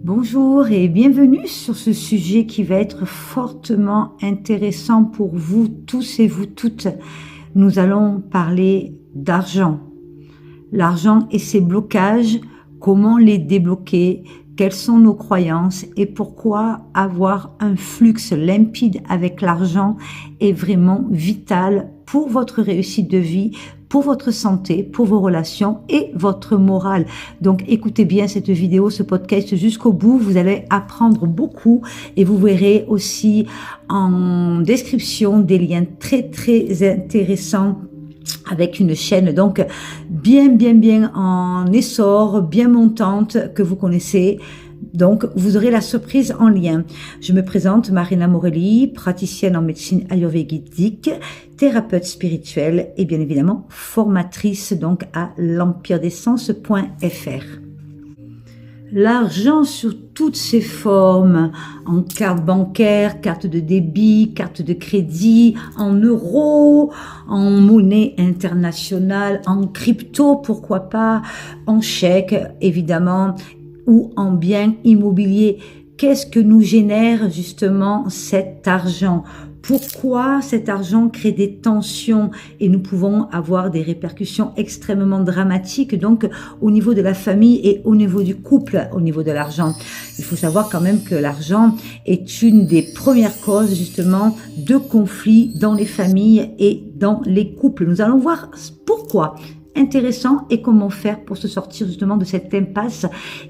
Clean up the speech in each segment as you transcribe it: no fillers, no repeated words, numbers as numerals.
Bonjour et bienvenue sur ce sujet qui va être fortement intéressant pour vous tous et vous toutes. Nous allons parler d'argent. L'argent et ses blocages, comment les débloquer, quelles sont nos croyances et pourquoi avoir un flux limpide avec l'argent est vraiment vital pour votre réussite de vie, pour votre santé, pour vos relations et votre morale. Donc écoutez bien cette vidéo, ce podcast jusqu'au bout, vous allez apprendre beaucoup et vous verrez aussi en description des liens très intéressants avec une chaîne donc bien en essor, bien montante que vous connaissez. Donc, vous aurez la surprise en lien. Je me présente, Marina Morelli, praticienne en médecine ayurvédique, thérapeute spirituelle et bien évidemment formatrice donc à l'empiredescence.fr. L'argent sur toutes ses formes, en carte bancaire, carte de débit, carte de crédit, en euros, en monnaie internationale, en crypto, pourquoi pas, en chèque, évidemment, ou en biens immobiliers. Qu'est-ce que nous génère justement cet argent? Pourquoi cet argent crée des tensions et nous pouvons avoir des répercussions extrêmement dramatiques donc au niveau de la famille et au niveau du couple, au niveau de l'argent. Il faut savoir quand même que l'argent est une des premières causes justement de conflits dans les familles et dans les couples. Nous allons voir pourquoi. Intéressant et comment faire pour se sortir justement de cette impasse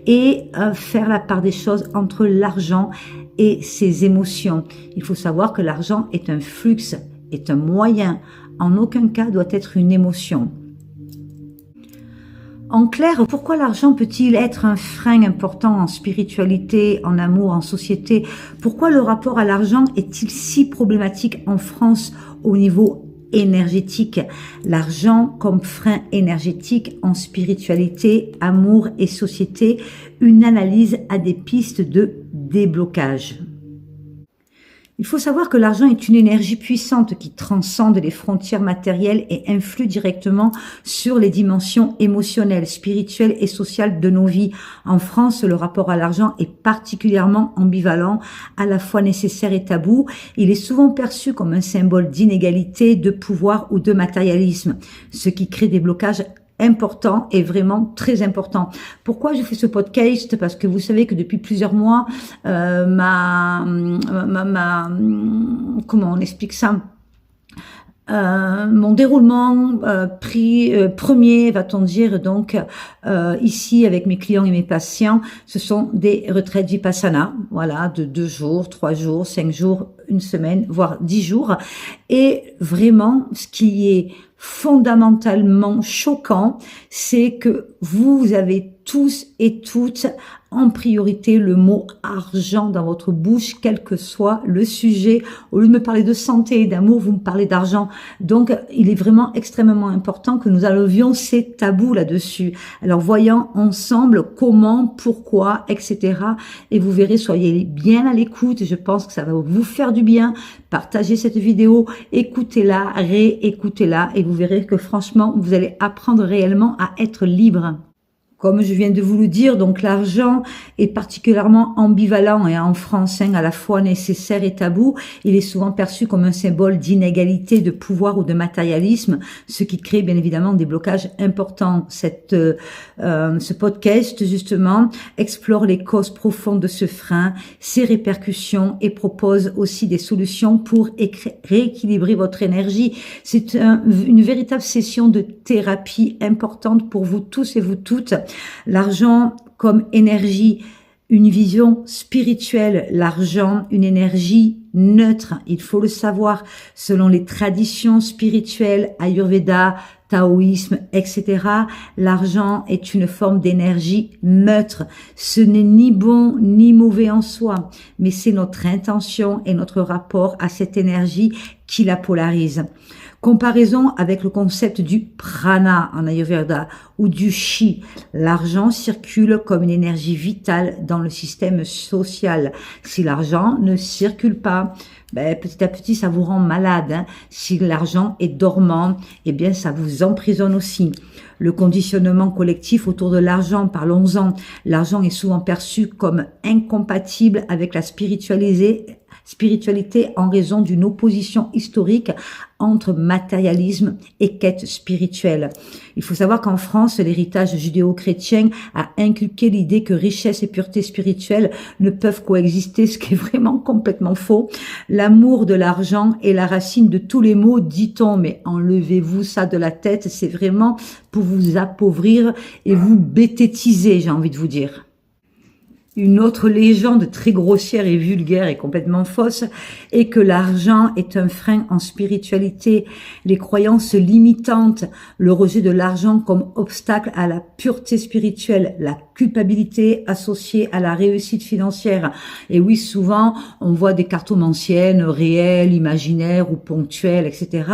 et faire la part des choses entre l'argent et ses émotions. Il faut savoir que l'argent est un flux, est un moyen, en aucun cas doit être une émotion. En clair, pourquoi l'argent peut-il être un frein important en spiritualité, en amour, en société? Pourquoi le rapport à l'argent est-il si problématique en France au niveau énergétique? L'argent comme frein énergétique en spiritualité, amour et société, une analyse à des pistes de déblocage. Il faut savoir que l'argent est une énergie puissante qui transcende les frontières matérielles et influe directement sur les dimensions émotionnelles, spirituelles et sociales de nos vies. En France, le rapport à l'argent est particulièrement ambivalent, à la fois nécessaire et tabou. Il est souvent perçu comme un symbole d'inégalité, de pouvoir ou de matérialisme, ce qui crée des blocages important et vraiment très important. Pourquoi je fais ce podcast? Parce que vous savez que depuis plusieurs mois, comment on explique ça? Mon déroulement premier, va-t-on dire, donc ici avec mes clients et mes patients, ce sont des retraites Vipassana, voilà, de 2 jours, 3 jours, 5 jours, une semaine, voire 10 jours. Et vraiment, ce qui est fondamentalement choquant, c'est que vous avez tous et toutes en priorité le mot argent dans votre bouche, quel que soit le sujet. Au lieu de me parler de santé et d'amour, vous me parlez d'argent. Donc, il est vraiment extrêmement important que nous enlevions ces tabous là-dessus. Alors, voyons ensemble comment, pourquoi, etc. Et vous verrez, soyez bien à l'écoute. Je pense que ça va vous faire du bien. Partagez cette vidéo, écoutez-la, réécoutez-la et vous verrez que franchement, vous allez apprendre réellement à être libre. Comme je viens de vous le dire, donc l'argent est particulièrement ambivalent et en France, à la fois nécessaire et tabou. Il est souvent perçu comme un symbole d'inégalité, de pouvoir ou de matérialisme, ce qui crée bien évidemment des blocages importants. Ce podcast, justement, explore les causes profondes de ce frein, ses répercussions et propose aussi des solutions pour rééquilibrer votre énergie. C'est une véritable session de thérapie importante pour vous tous et vous toutes. L'argent comme énergie, une vision spirituelle, l'argent, une énergie neutre, il faut le savoir, selon les traditions spirituelles, Ayurveda, taoïsme, etc. L'argent est une forme d'énergie neutre. Ce n'est ni bon ni mauvais en soi, mais c'est notre intention et notre rapport à cette énergie qui la polarise. Comparaison avec le concept du prana en Ayurveda ou du chi. L'argent circule comme une énergie vitale dans le système social. Si l'argent ne circule pas, petit à petit, ça vous rend malade. Hein. Si l'argent est dormant, eh bien, ça vous emprisonne aussi. Le conditionnement collectif autour de l'argent, parlons-en. L'argent est souvent perçu comme incompatible avec la spiritualité en raison d'une opposition historique entre matérialisme et quête spirituelle. Il faut savoir qu'en France, l'héritage judéo-chrétien a inculqué l'idée que richesse et pureté spirituelle ne peuvent coexister, ce qui est vraiment complètement faux. L'amour de l'argent est la racine de tous les maux, dit-on, mais enlevez-vous ça de la tête, c'est vraiment pour vous appauvrir et vous bététiser, j'ai envie de vous dire. Une autre légende très grossière et vulgaire et complètement fausse est que l'argent est un frein en spiritualité. Les croyances limitantes, le rejet de l'argent comme obstacle à la pureté spirituelle, la culpabilité associée à la réussite financière. Et oui, souvent, on voit des cartomanciennes réelles, imaginaires ou ponctuelles, etc.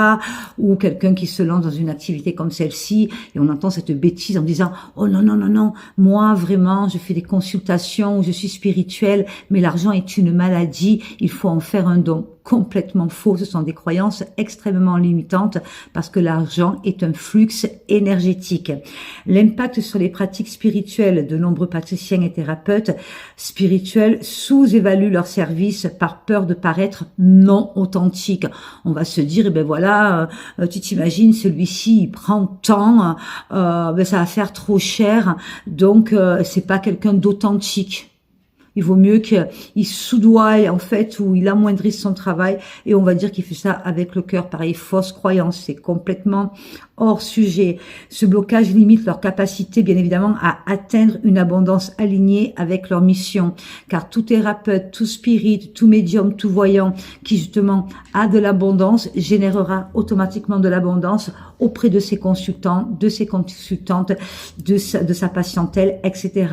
Ou quelqu'un qui se lance dans une activité comme celle-ci et on entend cette bêtise en disant « Oh non, non, non, non, moi vraiment, je fais des consultations où je suis spirituelle, mais l'argent est une maladie, il faut en faire un don. » Complètement faux, ce sont des croyances extrêmement limitantes parce que l'argent est un flux énergétique. L'impact sur les pratiques spirituelles de nombreux praticiens et thérapeutes spirituels sous-évaluent leurs services par peur de paraître non authentiques. On va se dire, tu t'imagines, celui-ci il prend tant, ça va faire trop cher, donc c'est pas quelqu'un d'authentique. Il vaut mieux qu'il soudoie, en fait, ou il amoindrisse son travail, et on va dire qu'il fait ça avec le cœur. Pareil, fausse croyance, c'est complètement hors sujet. Ce blocage limite leur capacité, bien évidemment, à atteindre une abondance alignée avec leur mission. Car tout thérapeute, tout spirit, tout médium, tout voyant, qui justement a de l'abondance, générera automatiquement de l'abondance auprès de ses consultants, de ses consultantes, de sa patientèle, etc.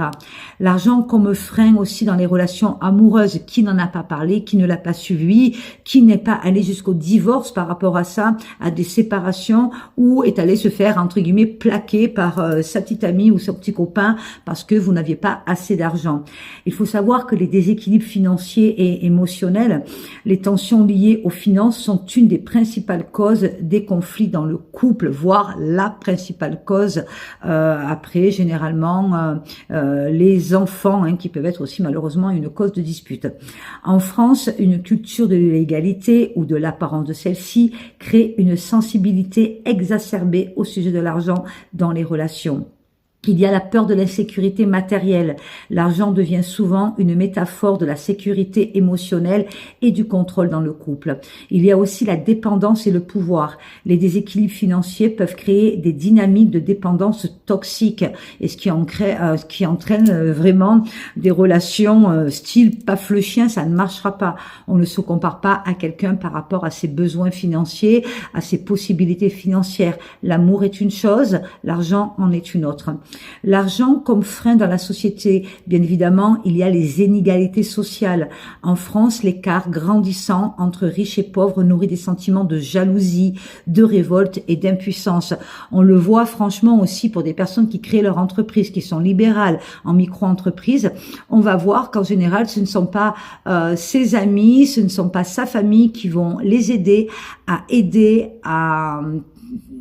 L'argent comme frein aussi dans les relations amoureuses, qui n'en a pas parlé, qui ne l'a pas suivi, qui n'est pas allé jusqu'au divorce par rapport à ça, à des séparations, ou est allé se faire, entre guillemets, plaquer par sa petite amie ou son petit copain parce que vous n'aviez pas assez d'argent. Il faut savoir que les déséquilibres financiers et émotionnels, les tensions liées aux finances sont une des principales causes des conflits dans le couple, voire la principale cause. Après, généralement, les enfants, qui peuvent être aussi malheureusement une cause de dispute. En France, une culture de l'égalité ou de l'apparence de celle-ci crée une sensibilité exacerbée au sujet de l'argent dans les relations. Il y a la peur de l'insécurité matérielle. L'argent devient souvent une métaphore de la sécurité émotionnelle et du contrôle dans le couple. Il y a aussi la dépendance et le pouvoir. Les déséquilibres financiers peuvent créer des dynamiques de dépendance toxiques et ce qui entraîne vraiment des relations style paf le chien, ça ne marchera pas. On ne se compare pas à quelqu'un par rapport à ses besoins financiers, à ses possibilités financières. L'amour est une chose, l'argent en est une autre. L'argent comme frein dans la société, bien évidemment, il y a les inégalités sociales. En France, l'écart grandissant entre riches et pauvres nourrit des sentiments de jalousie, de révolte et d'impuissance. On le voit franchement aussi pour des personnes qui créent leur entreprise, qui sont libérales en micro-entreprise. On va voir qu'en général, ce ne sont pas ses amis, ce ne sont pas sa famille qui vont les aider à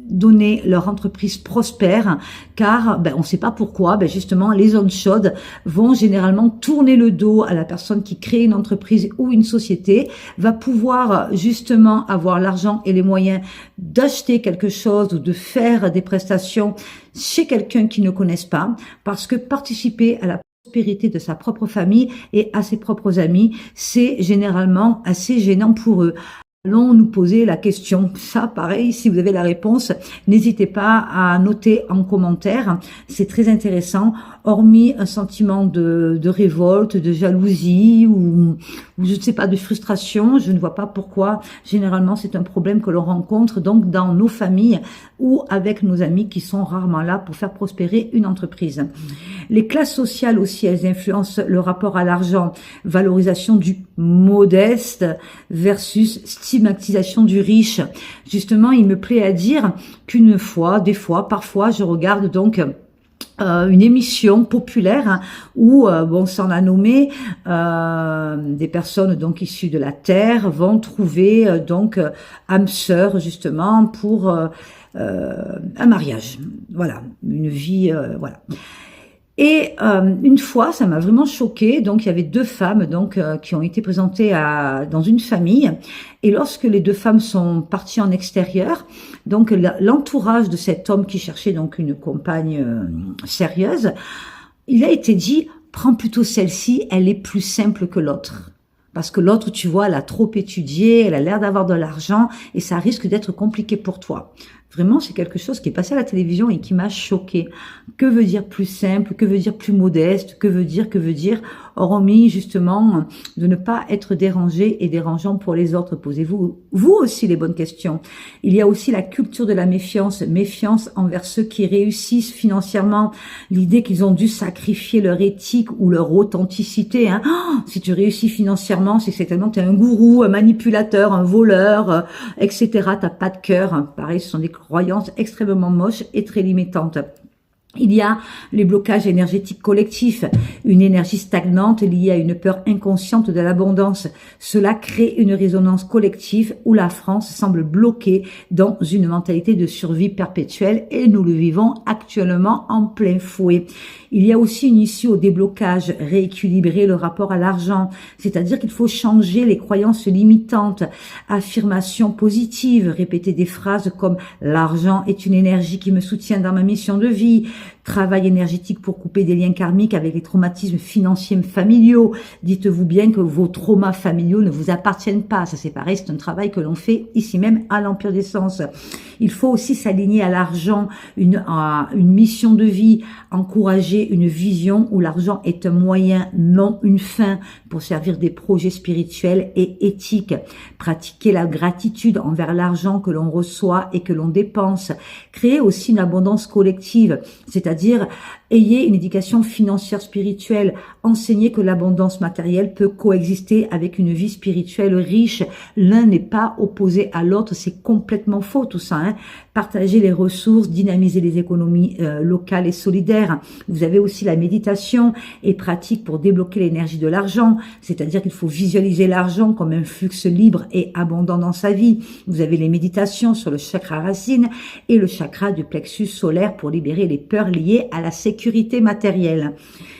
donner leur entreprise prospère, car on ne sait pas pourquoi, justement les zones chaudes vont généralement tourner le dos à la personne qui crée une entreprise ou une société, va pouvoir justement avoir l'argent et les moyens d'acheter quelque chose ou de faire des prestations chez quelqu'un qu'ils ne connaissent pas, parce que participer à la prospérité de sa propre famille et à ses propres amis, c'est généralement assez gênant pour eux. Allons nous poser la question. Ça, pareil, si vous avez la réponse, n'hésitez pas à noter en commentaire. C'est très intéressant. Hormis un sentiment de révolte, de jalousie ou je ne sais pas, de frustration, je ne vois pas pourquoi. Généralement, c'est un problème que l'on rencontre donc dans nos familles ou avec nos amis qui sont rarement là pour faire prospérer une entreprise. Les classes sociales aussi, elles influencent le rapport à l'argent. Valorisation du modeste versus style stigmatisation du riche. Justement, il me plaît à dire qu'une fois, des fois, parfois, je regarde donc une émission populaire hein, où, bon, ça en a nommé, des personnes donc issues de la terre vont trouver donc âme sœur justement pour un mariage. Voilà, une vie, voilà. Et une fois, ça m'a vraiment choquée. Donc, il y avait deux femmes donc qui ont été présentées dans une famille. Et lorsque les deux femmes sont parties en extérieur, donc l'entourage de cet homme qui cherchait donc une compagne sérieuse, il a été dit, prends plutôt celle-ci, elle est plus simple que l'autre. Parce que l'autre, tu vois, elle a trop étudié, elle a l'air d'avoir de l'argent et ça risque d'être compliqué pour toi. Vraiment, c'est quelque chose qui est passé à la télévision et qui m'a choquée. Que veut dire plus simple? Que veut dire plus modeste? Que veut dire? Hormis justement de ne pas être dérangé et dérangeant pour les autres. Posez-vous vous aussi les bonnes questions. Il y a aussi la culture de la méfiance. Méfiance envers ceux qui réussissent financièrement. L'idée qu'ils ont dû sacrifier leur éthique ou leur authenticité. Hein. Oh, si tu réussis financièrement, c'est certainement que tu es un gourou, un manipulateur, un voleur, etc. T'as pas de cœur. Pareil, ce sont des croyances extrêmement moches et très limitantes. Il y a les blocages énergétiques collectifs, une énergie stagnante liée à une peur inconsciente de l'abondance. Cela crée une résonance collective où la France semble bloquée dans une mentalité de survie perpétuelle et nous le vivons actuellement en plein fouet. Il y a aussi une issue au déblocage, rééquilibrer le rapport à l'argent, c'est-à-dire qu'il faut changer les croyances limitantes, affirmations positives, répéter des phrases comme « l'argent est une énergie qui me soutient dans ma mission de vie », travail énergétique pour couper des liens karmiques avec les traumatismes financiers familiaux. Dites-vous bien que vos traumas familiaux ne vous appartiennent pas. Ça c'est pareil, c'est un travail que l'on fait ici même à l'Empire des Sens. Il faut aussi s'aligner à l'argent, une mission de vie, encourager une vision où l'argent est un moyen, non une fin, pour servir des projets spirituels et éthiques. Pratiquer la gratitude envers l'argent que l'on reçoit et que l'on dépense. Créer aussi une abondance collective, c'est-à-dire ayez une éducation financière spirituelle, enseignez que l'abondance matérielle peut coexister avec une vie spirituelle riche. L'un n'est pas opposé à l'autre, c'est complètement faux tout ça. Hein. Partagez les ressources, dynamisez les économies locales et solidaires. Vous avez aussi la méditation et pratique pour débloquer l'énergie de l'argent, c'est-à-dire qu'il faut visualiser l'argent comme un flux libre et abondant dans sa vie. Vous avez les méditations sur le chakra racine et le chakra du plexus solaire pour libérer les peurs liées à la sécurité matérielle.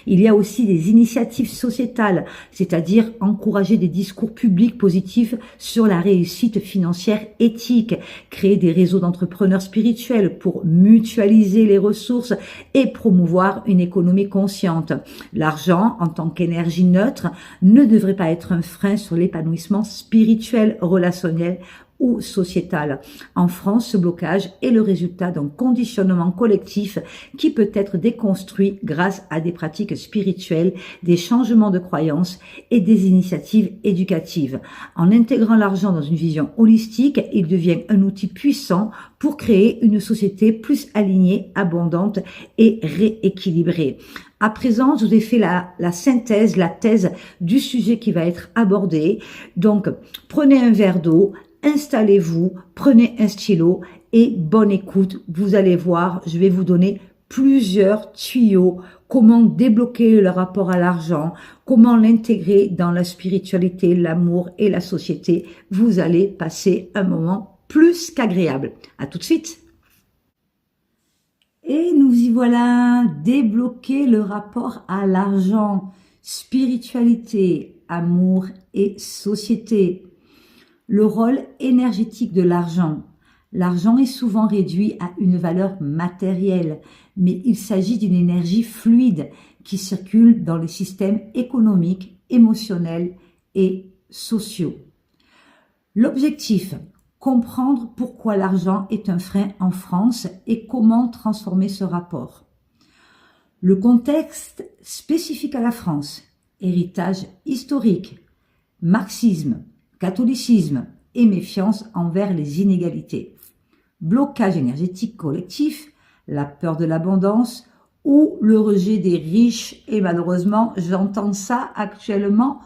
Il y a aussi des initiatives sociétales, c'est-à-dire encourager des discours publics positifs sur la réussite financière éthique, créer des réseaux d'entrepreneurs spirituels pour mutualiser les ressources et promouvoir une économie consciente. L'argent, en tant qu'énergie neutre, ne devrait pas être un frein sur l'épanouissement spirituel, relationnel ou sociétale. En France, ce blocage est le résultat d'un conditionnement collectif qui peut être déconstruit grâce à des pratiques spirituelles, des changements de croyances et des initiatives éducatives. En intégrant l'argent dans une vision holistique, il devient un outil puissant pour créer une société plus alignée, abondante et rééquilibrée. À présent, je vous ai fait la synthèse, la thèse du sujet qui va être abordé. Donc, prenez un verre d'eau, installez-vous, prenez un stylo et bonne écoute. Vous allez voir, je vais vous donner plusieurs tuyaux, comment débloquer le rapport à l'argent, comment l'intégrer dans la spiritualité, l'amour et la société. Vous allez passer un moment plus qu'agréable. À tout de suite. Et nous y voilà, débloquer le rapport à l'argent, spiritualité, amour et société. Le rôle énergétique de l'argent. L'argent est souvent réduit à une valeur matérielle, mais il s'agit d'une énergie fluide qui circule dans les systèmes économiques, émotionnels et sociaux. L'objectif, comprendre pourquoi l'argent est un frein en France et comment transformer ce rapport. Le contexte spécifique à la France, héritage historique, marxisme, catholicisme et méfiance envers les inégalités. Blocage énergétique collectif, la peur de l'abondance ou le rejet des riches. Et malheureusement, j'entends ça actuellement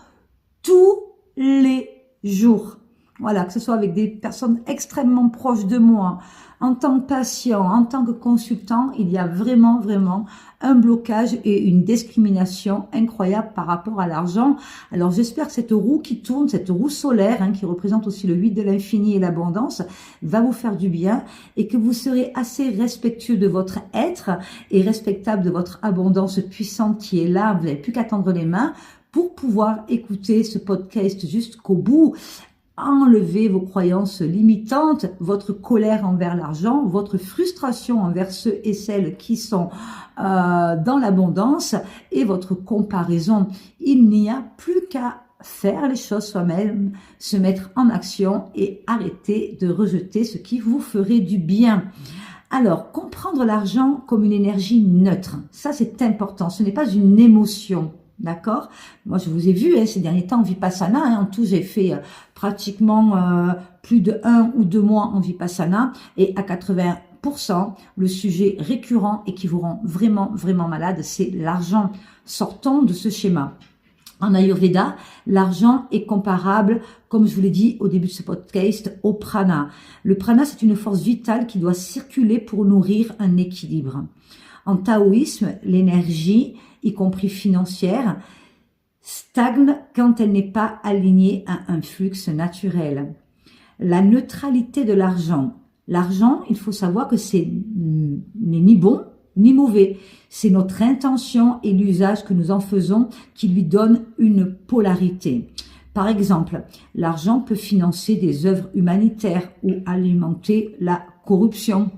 tous les jours. Voilà, que ce soit avec des personnes extrêmement proches de moi, en tant que patient, en tant que consultant, il y a vraiment, vraiment un blocage et une discrimination incroyable par rapport à l'argent. Alors j'espère que cette roue qui tourne, cette roue solaire, qui représente aussi le 8 de l'infini et l'abondance, va vous faire du bien et que vous serez assez respectueux de votre être et respectable de votre abondance puissante qui est là. Vous n'avez plus qu'à tendre les mains pour pouvoir écouter ce podcast jusqu'au bout. Enlevez vos croyances limitantes, votre colère envers l'argent, votre frustration envers ceux et celles qui sont dans l'abondance et votre comparaison. Il n'y a plus qu'à faire les choses soi-même, se mettre en action et arrêter de rejeter ce qui vous ferait du bien. Alors, comprendre l'argent comme une énergie neutre, ça c'est important, ce n'est pas une émotion. D'accord? Moi, je vous ai vu ces derniers temps en Vipassana. En tout, j'ai fait pratiquement plus de 1 ou 2 mois en Vipassana. Et à 80%, le sujet récurrent et qui vous rend vraiment, vraiment malade, c'est l'argent. Sortons de ce schéma. En Ayurveda, l'argent est comparable, comme je vous l'ai dit au début de ce podcast, au prana. Le prana, c'est une force vitale qui doit circuler pour nourrir un équilibre. En taoïsme, l'énergie, y compris financière, stagne quand elle n'est pas alignée à un flux naturel. La neutralité de l'argent. L'argent, il faut savoir que c'est ni bon ni mauvais. C'est notre intention et l'usage que nous en faisons qui lui donne une polarité. Par exemple, l'argent peut financer des œuvres humanitaires ou alimenter la corruption.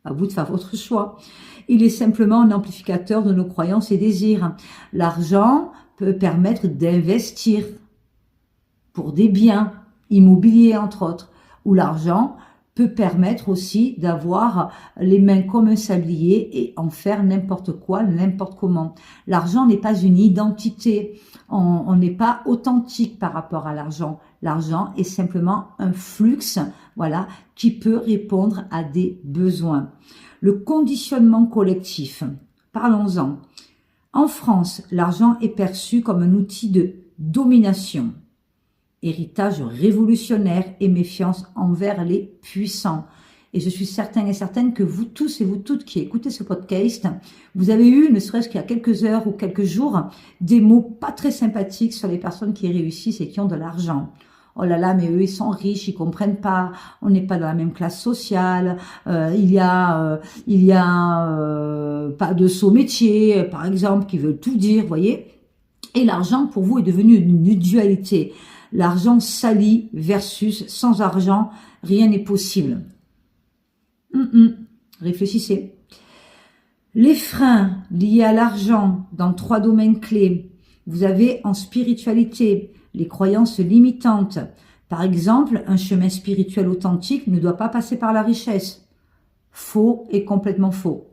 À vous de faire votre choix. Il est simplement un amplificateur de nos croyances et désirs. L'argent peut permettre d'investir pour des biens immobiliers, entre autres, ou l'argent peut permettre aussi d'avoir les mains comme un sablier et en faire n'importe quoi, n'importe comment. L'argent n'est pas une identité. On n'est pas authentique par rapport à l'argent. L'argent est simplement un flux, voilà, qui peut répondre à des besoins. Le conditionnement collectif. Parlons-en. En France, l'argent est perçu comme un outil de domination, héritage révolutionnaire et méfiance envers les puissants. Et je suis certaine et certaine que vous tous et vous toutes qui écoutez ce podcast, vous avez eu, ne serait-ce qu'il y a quelques heures ou quelques jours, des mots pas très sympathiques sur les personnes qui réussissent et qui ont de l'argent. Oh là là, mais eux, ils sont riches, ils comprennent pas. On n'est pas dans la même classe sociale. Il y a pas de saut métier, par exemple, qui veulent tout dire, voyez. Et l'argent, pour vous, est devenu une dualité. L'argent sali versus sans argent, rien n'est possible. Réfléchissez. Les freins liés à l'argent dans 3 domaines clés. Vous avez en spiritualité les croyances limitantes. Par exemple, un chemin spirituel authentique ne doit pas passer par la richesse. Faux et complètement faux.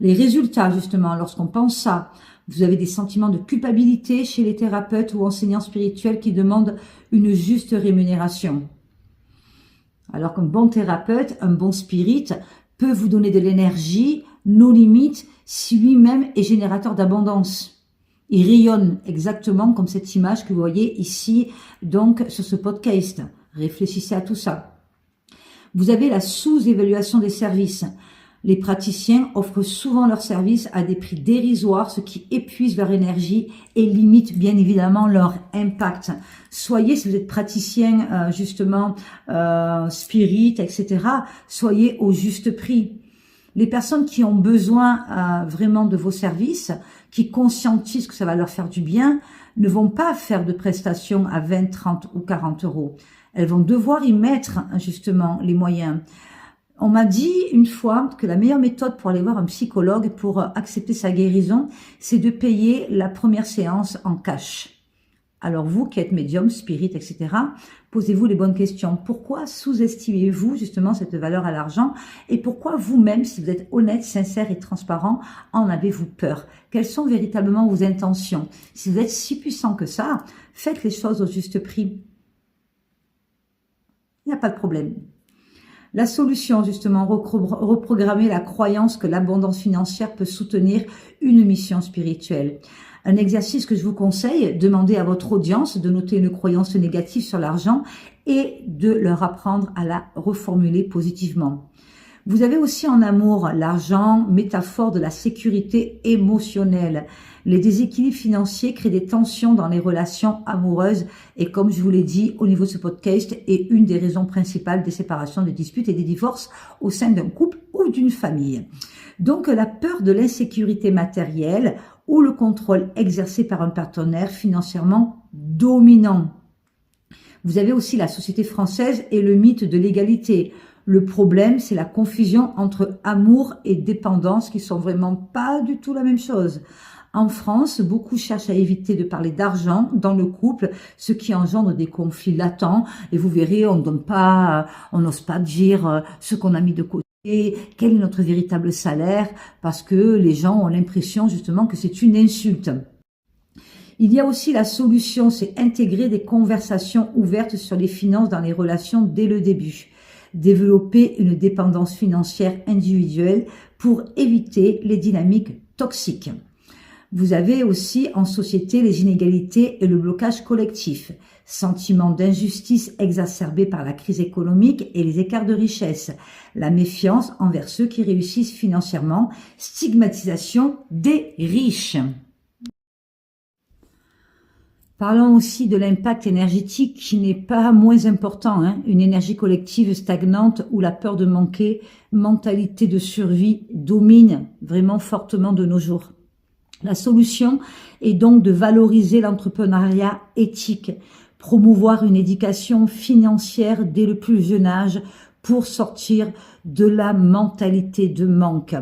Les résultats, justement, lorsqu'on pense ça, vous avez des sentiments de culpabilité chez les thérapeutes ou enseignants spirituels qui demandent une juste rémunération. Alors qu'un bon thérapeute, un bon spirit, peut vous donner de l'énergie, nos limites, si lui-même est générateur d'abondance. Il rayonne exactement comme cette image que vous voyez ici, donc sur ce podcast. Réfléchissez à tout ça. Vous avez la sous-évaluation des services. Les praticiens offrent souvent leurs services à des prix dérisoires, ce qui épuise leur énergie et limite bien évidemment leur impact. Soyez, si vous êtes praticien justement, spirit, etc., soyez au juste prix. Les personnes qui ont besoin vraiment de vos services, qui conscientisent que ça va leur faire du bien, ne vont pas faire de prestations à 20, 30 ou 40 euros. Elles vont devoir y mettre justement les moyens. On m'a dit une fois que la meilleure méthode pour aller voir un psychologue pour accepter sa guérison, c'est de payer la première séance en cash. Alors vous qui êtes médium, spirit, etc., posez-vous les bonnes questions. Pourquoi sous-estimez-vous justement cette valeur à l'argent? Et pourquoi vous-même, si vous êtes honnête, sincère et transparent, en avez-vous peur? Quelles sont véritablement vos intentions? Si vous êtes si puissant que ça, faites les choses au juste prix. Il n'y a pas de problème. La solution, justement, reprogrammer la croyance que l'abondance financière peut soutenir une mission spirituelle. Un exercice que je vous conseille, demandez à votre audience de noter une croyance négative sur l'argent et de leur apprendre à la reformuler positivement. Vous avez aussi en amour l'argent, métaphore de la sécurité émotionnelle. Les déséquilibres financiers créent des tensions dans les relations amoureuses et comme je vous l'ai dit au niveau de ce podcast, est une des raisons principales des séparations, des disputes et des divorces au sein d'un couple ou d'une famille. Donc la peur de l'insécurité matérielle ou le contrôle exercé par un partenaire financièrement dominant. Vous avez aussi la société française et le mythe de l'égalité. Le problème, c'est la confusion entre amour et dépendance qui sont vraiment pas du tout la même chose. En France, beaucoup cherchent à éviter de parler d'argent dans le couple, ce qui engendre des conflits latents. Et vous verrez, on n'ose pas dire ce qu'on a mis de côté, quel est notre véritable salaire, parce que les gens ont l'impression justement que c'est une insulte. Il y a aussi la solution, c'est intégrer des conversations ouvertes sur les finances dans les relations dès le début. Développer une dépendance financière individuelle pour éviter les dynamiques toxiques. Vous avez aussi en société les inégalités et le blocage collectif, sentiment d'injustice exacerbé par la crise économique et les écarts de richesse, la méfiance envers ceux qui réussissent financièrement, stigmatisation des riches. Parlons aussi de l'impact énergétique qui n'est pas moins important, une énergie collective stagnante où la peur de manquer, mentalité de survie domine vraiment fortement de nos jours. La solution est donc de valoriser l'entrepreneuriat éthique, promouvoir une éducation financière dès le plus jeune âge pour sortir de la mentalité de manque.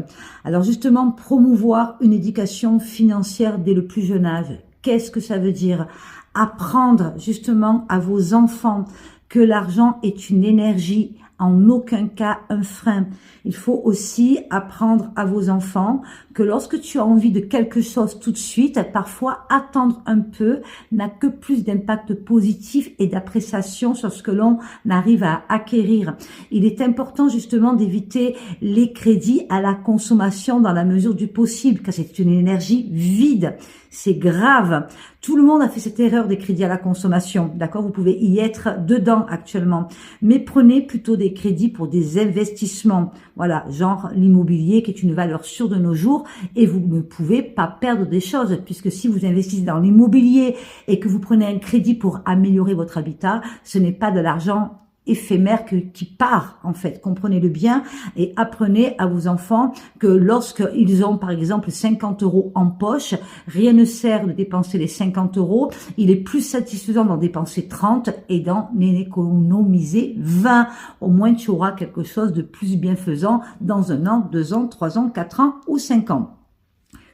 Alors justement, promouvoir une éducation financière dès le plus jeune âge. Qu'est-ce que ça veut dire? Apprendre justement à vos enfants que l'argent est une énergie, en aucun cas un frein. Il faut aussi apprendre à vos enfants que lorsque tu as envie de quelque chose tout de suite, parfois attendre un peu n'a que plus d'impact positif et d'appréciation sur ce que l'on arrive à acquérir. Il est important justement d'éviter les crédits à la consommation dans la mesure du possible, car c'est une énergie vide. C'est grave. Tout le monde a fait cette erreur des crédits à la consommation, d'accord? Vous pouvez y être dedans actuellement. Mais prenez plutôt des crédits pour des investissements. Voilà, genre l'immobilier qui est une valeur sûre de nos jours et vous ne pouvez pas perdre des choses puisque si vous investissez dans l'immobilier et que vous prenez un crédit pour améliorer votre habitat, ce n'est pas de l'argent éphémère qui part en fait, comprenez-le bien et apprenez à vos enfants que lorsqu'ils ont par exemple 50 € en poche, rien ne sert de dépenser les 50 €, il est plus satisfaisant d'en dépenser 30 et d'en économiser 20, au moins tu auras quelque chose de plus bienfaisant dans 1 an, 2 ans, 3 ans, 4 ans ou 5 ans.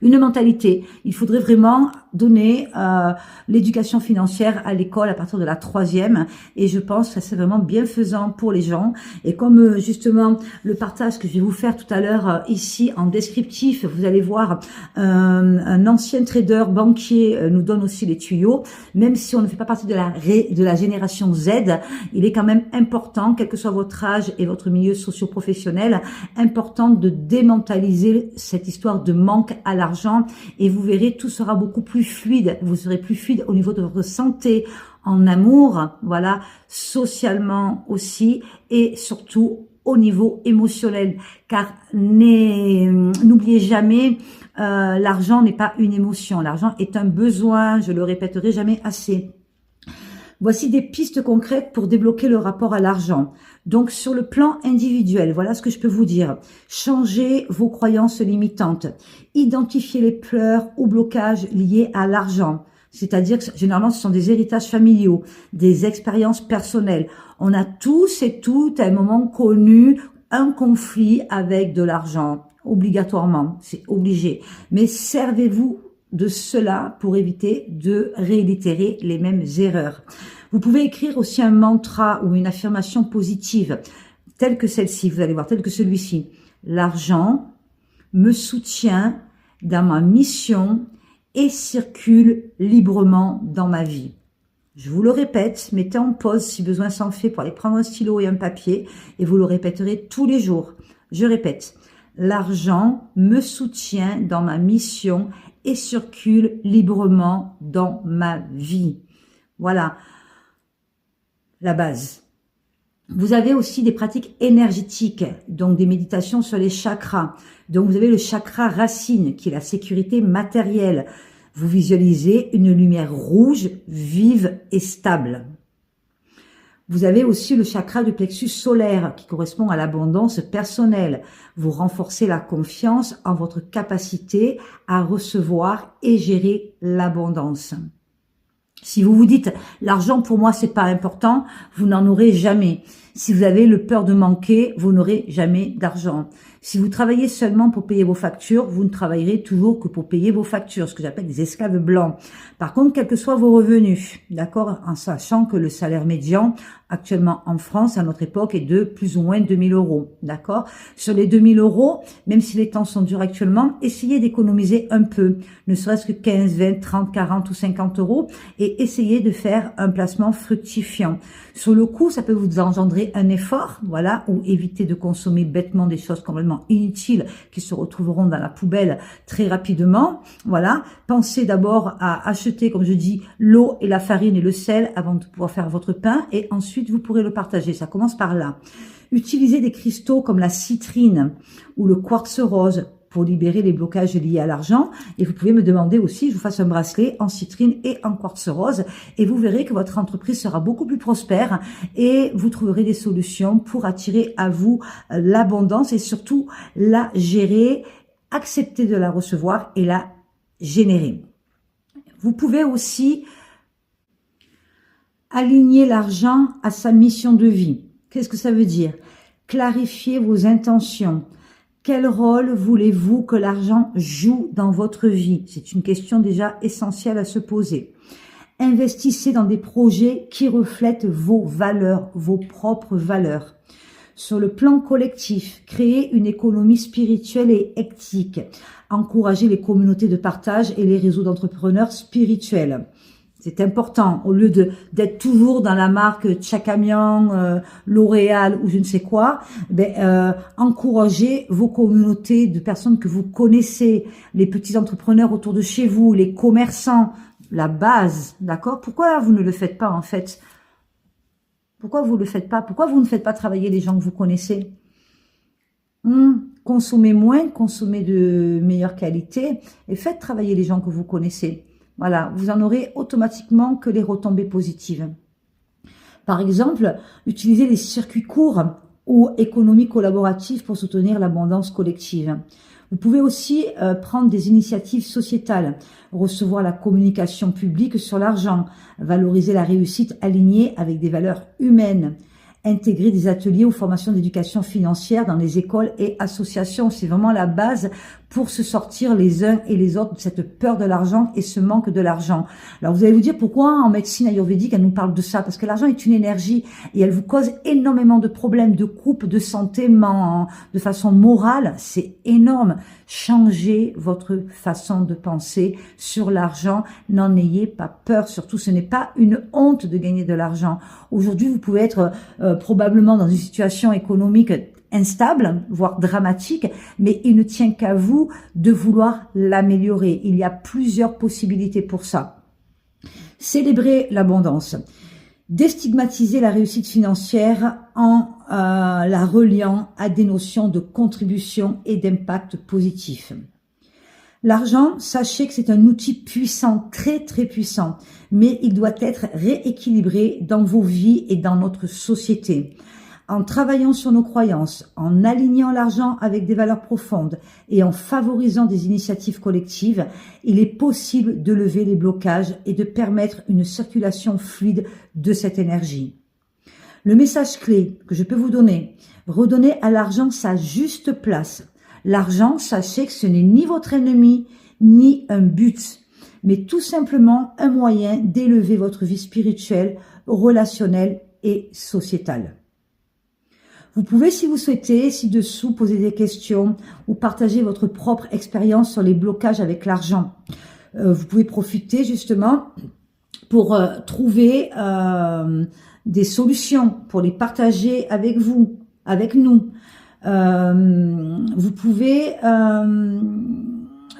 Une mentalité, il faudrait vraiment donner l'éducation financière à l'école à partir de la 3e et je pense que c'est vraiment bienfaisant pour les gens et comme justement le partage que je vais vous faire tout à l'heure ici en descriptif, vous allez voir un ancien trader banquier nous donne aussi les tuyaux, même si on ne fait pas partie de la génération Z, il est quand même important, quel que soit votre âge et votre milieu socio-professionnel, important de démentaliser cette histoire de manque à l'argent et vous verrez tout sera beaucoup plus fluide, vous serez plus fluide au niveau de votre santé, en amour, voilà, socialement aussi et surtout au niveau émotionnel, car n'oubliez jamais, l'argent n'est pas une émotion, l'argent est un besoin, je le répéterai jamais assez. Voici des pistes concrètes pour débloquer le rapport à l'argent. Donc, sur le plan individuel, voilà ce que je peux vous dire. Changez vos croyances limitantes. Identifiez les pleurs ou blocages liés à l'argent. C'est-à-dire que généralement, ce sont des héritages familiaux, des expériences personnelles. On a tous et toutes à un moment connu un conflit avec de l'argent, obligatoirement, c'est obligé. Mais servez-vous de cela pour éviter de réitérer les mêmes erreurs. Vous pouvez écrire aussi un mantra ou une affirmation positive, telle que celle-ci, vous allez voir, telle que celui-ci. L'argent me soutient dans ma mission et circule librement dans ma vie. Je vous le répète, mettez en pause si besoin s'en fait pour aller prendre un stylo et un papier et vous le répéterez tous les jours. Je répète, l'argent me soutient dans ma mission et circule librement dans ma vie. Voilà la base. Vous avez aussi des pratiques énergétiques, donc des méditations sur les chakras. Donc vous avez le chakra racine, qui est la sécurité matérielle. Vous visualisez une lumière rouge, vive et stable. Vous avez aussi le chakra du plexus solaire, qui correspond à l'abondance personnelle. Vous renforcez la confiance en votre capacité à recevoir et gérer l'abondance. Si vous vous dites « l'argent pour moi c'est pas important », vous n'en aurez jamais. Si vous avez le peur de manquer, vous n'aurez jamais d'argent. Si vous travaillez seulement pour payer vos factures, vous ne travaillerez toujours que pour payer vos factures, ce que j'appelle des esclaves blancs. Par contre, quels que soient vos revenus, d'accord, en sachant que le salaire médian actuellement en France, à notre époque, est de plus ou moins 2000 €, d'accord. Sur les 2000 €, même si les temps sont durs actuellement, essayez d'économiser un peu, ne serait-ce que 15, 20, 30, 40 ou 50 € et essayez de faire un placement fructifiant. Sur le coup, ça peut vous engendrer un effort, voilà, ou éviter de consommer bêtement des choses complètement inutiles qui se retrouveront dans la poubelle très rapidement, voilà. Pensez d'abord à acheter, comme je dis, l'eau et la farine et le sel avant de pouvoir faire votre pain et ensuite vous pourrez le partager. Ça commence par là. Utilisez des cristaux comme la citrine ou le quartz rose pour libérer les blocages liés à l'argent. Et vous pouvez me demander aussi, je vous fasse un bracelet en citrine et en quartz rose. Et vous verrez que votre entreprise sera beaucoup plus prospère et vous trouverez des solutions pour attirer à vous l'abondance et surtout la gérer, accepter de la recevoir et la générer. Vous pouvez aussi aligner l'argent à sa mission de vie. Qu'est-ce que ça veut dire? Clarifier vos intentions. Quel rôle voulez-vous que l'argent joue dans votre vie? C'est une question déjà essentielle à se poser. Investissez dans des projets qui reflètent vos valeurs, vos propres valeurs. Sur le plan collectif, créez une économie spirituelle et éthique. Encouragez les communautés de partage et les réseaux d'entrepreneurs spirituels. C'est important, au lieu d'être toujours dans la marque Tchakamian, L'Oréal ou je ne sais quoi, encouragez vos communautés de personnes que vous connaissez, les petits entrepreneurs autour de chez vous, les commerçants, la base, d'accord? Pourquoi vous ne le faites pas en fait? Pourquoi vous ne le faites pas? Pourquoi vous ne faites pas travailler les gens que vous connaissez? Consommez moins, consommez de meilleure qualité et faites travailler les gens que vous connaissez. Voilà, vous en aurez automatiquement que les retombées positives. Par exemple, utilisez les circuits courts ou économie collaborative pour soutenir l'abondance collective. Vous pouvez aussi prendre des initiatives sociétales, recevoir la communication publique sur l'argent, valoriser la réussite alignée avec des valeurs humaines, intégrer des ateliers ou formations d'éducation financière dans les écoles et associations. C'est vraiment la base pour se sortir les uns et les autres de cette peur de l'argent et ce manque de l'argent. Alors vous allez vous dire pourquoi en médecine ayurvédique elle nous parle de ça? Parce que l'argent est une énergie et elle vous cause énormément de problèmes de couple, de santé, de façon morale. C'est énorme. Changez votre façon de penser sur l'argent. N'en ayez pas peur. Surtout, ce n'est pas une honte de gagner de l'argent. Aujourd'hui, vous pouvez être probablement dans une situation économique instable, voire dramatique, mais il ne tient qu'à vous de vouloir l'améliorer. Il y a plusieurs possibilités pour ça. Célébrez l'abondance. Déstigmatiser la réussite financière en la reliant à des notions de contribution et d'impact positif. L'argent, sachez que c'est un outil puissant, très très puissant, mais il doit être rééquilibré dans vos vies et dans notre société. En travaillant sur nos croyances, en alignant l'argent avec des valeurs profondes et en favorisant des initiatives collectives, il est possible de lever les blocages et de permettre une circulation fluide de cette énergie. Le message clé que je peux vous donner, redonnez à l'argent sa juste place. L'argent, sachez que ce n'est ni votre ennemi, ni un but, mais tout simplement un moyen d'élever votre vie spirituelle, relationnelle et sociétale. Vous pouvez, si vous souhaitez, ci-dessous, poser des questions ou partager votre propre expérience sur les blocages avec l'argent. Vous pouvez profiter justement pour trouver des solutions, pour les partager avec vous, avec nous. Vous pouvez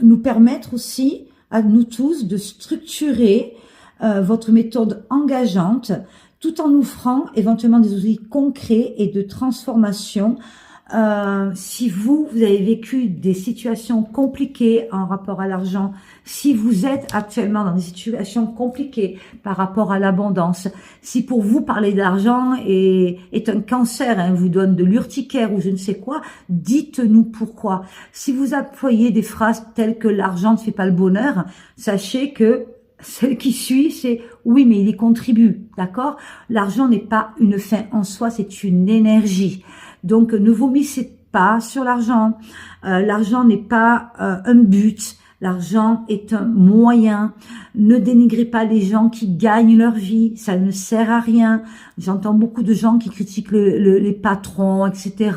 nous permettre aussi à nous tous de structurer votre méthode engageante tout en offrant éventuellement des outils concrets et de transformation. Si vous avez vécu des situations compliquées en rapport à l'argent, si vous êtes actuellement dans des situations compliquées par rapport à l'abondance, si pour vous parler d'argent est un cancer, hein, vous donne de l'urticaire ou je ne sais quoi, dites-nous pourquoi. Si vous employez des phrases telles que l'argent ne fait pas le bonheur, sachez que celle qui suit, c'est oui, mais il y contribue, d'accord? L'argent n'est pas une fin en soi, c'est une énergie. Donc, ne vomissez pas sur l'argent. L'argent n'est pas un but. L'argent est un moyen. Ne dénigrez pas les gens qui gagnent leur vie. Ça ne sert à rien. J'entends beaucoup de gens qui critiquent les patrons, etc.,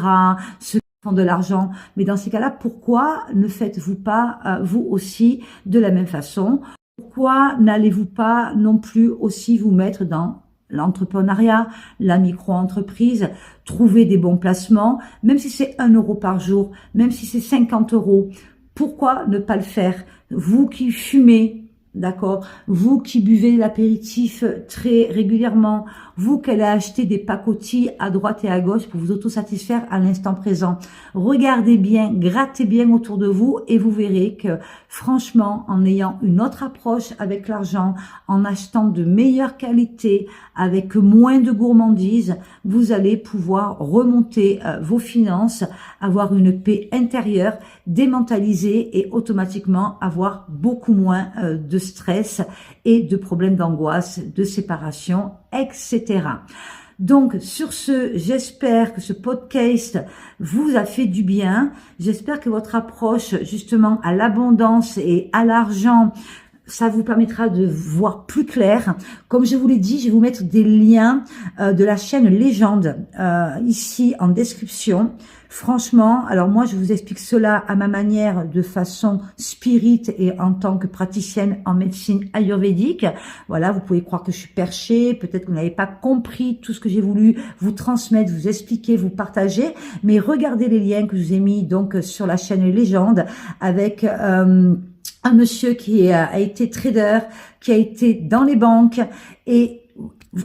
ceux qui font de l'argent. Mais dans ces cas-là, pourquoi ne faites-vous pas, vous aussi, de la même façon? Pourquoi n'allez-vous pas non plus aussi vous mettre dans l'entrepreneuriat, la micro-entreprise, trouver des bons placements, même si c'est 1 euro par jour, même si c'est 50 euros, pourquoi ne pas le faire? Vous qui fumez, d'accord, vous qui buvez l'apéritif très régulièrement, vous qui allez acheter des pacotilles à droite et à gauche pour vous autosatisfaire à l'instant présent, regardez bien, grattez bien autour de vous et vous verrez que franchement, en ayant une autre approche avec l'argent, en achetant de meilleure qualité, avec moins de gourmandise, vous allez pouvoir remonter vos finances, avoir une paix intérieure, démentaliser et automatiquement avoir beaucoup moins de stress et de problèmes d'angoisse, de séparation, etc. Donc, sur ce, j'espère que ce podcast vous a fait du bien. J'espère que votre approche, justement, à l'abondance et à l'argent, ça vous permettra de voir plus clair. Comme je vous l'ai dit, je vais vous mettre des liens de la chaîne Légende ici en description. Franchement, alors moi je vous explique cela à ma manière, de façon spirit et en tant que praticienne en médecine ayurvédique. Voilà, vous pouvez croire que je suis perchée, peut-être que vous n'avez pas compris tout ce que j'ai voulu vous transmettre, vous expliquer, vous partager, mais regardez les liens que je vous ai mis donc sur la chaîne Légende avec un monsieur qui a été trader, qui a été dans les banques et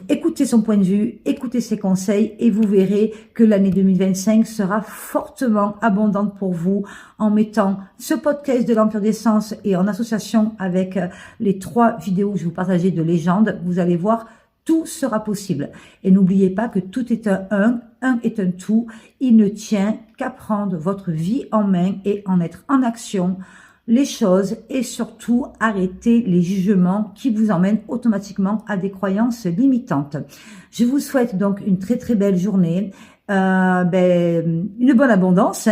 écoutez son point de vue, écoutez ses conseils et vous verrez que l'année 2025 sera fortement abondante pour vous en mettant ce podcast de l'Empire des Sens et en association avec les 3 vidéos que je vais vous partager de Légende. Vous allez voir, tout sera possible. Et n'oubliez pas que tout est un est un tout. Il ne tient qu'à prendre votre vie en main et en être en action les choses et surtout arrêter les jugements qui vous emmènent automatiquement à des croyances limitantes. Je vous souhaite donc une très très belle journée, une bonne abondance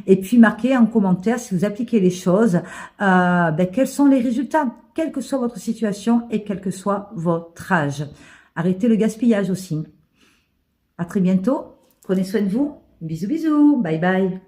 et puis marquez en commentaire si vous appliquez les choses, quels sont les résultats, quelle que soit votre situation et quel que soit votre âge. Arrêtez le gaspillage aussi. À très bientôt, prenez soin de vous, bisous bisous, bye bye.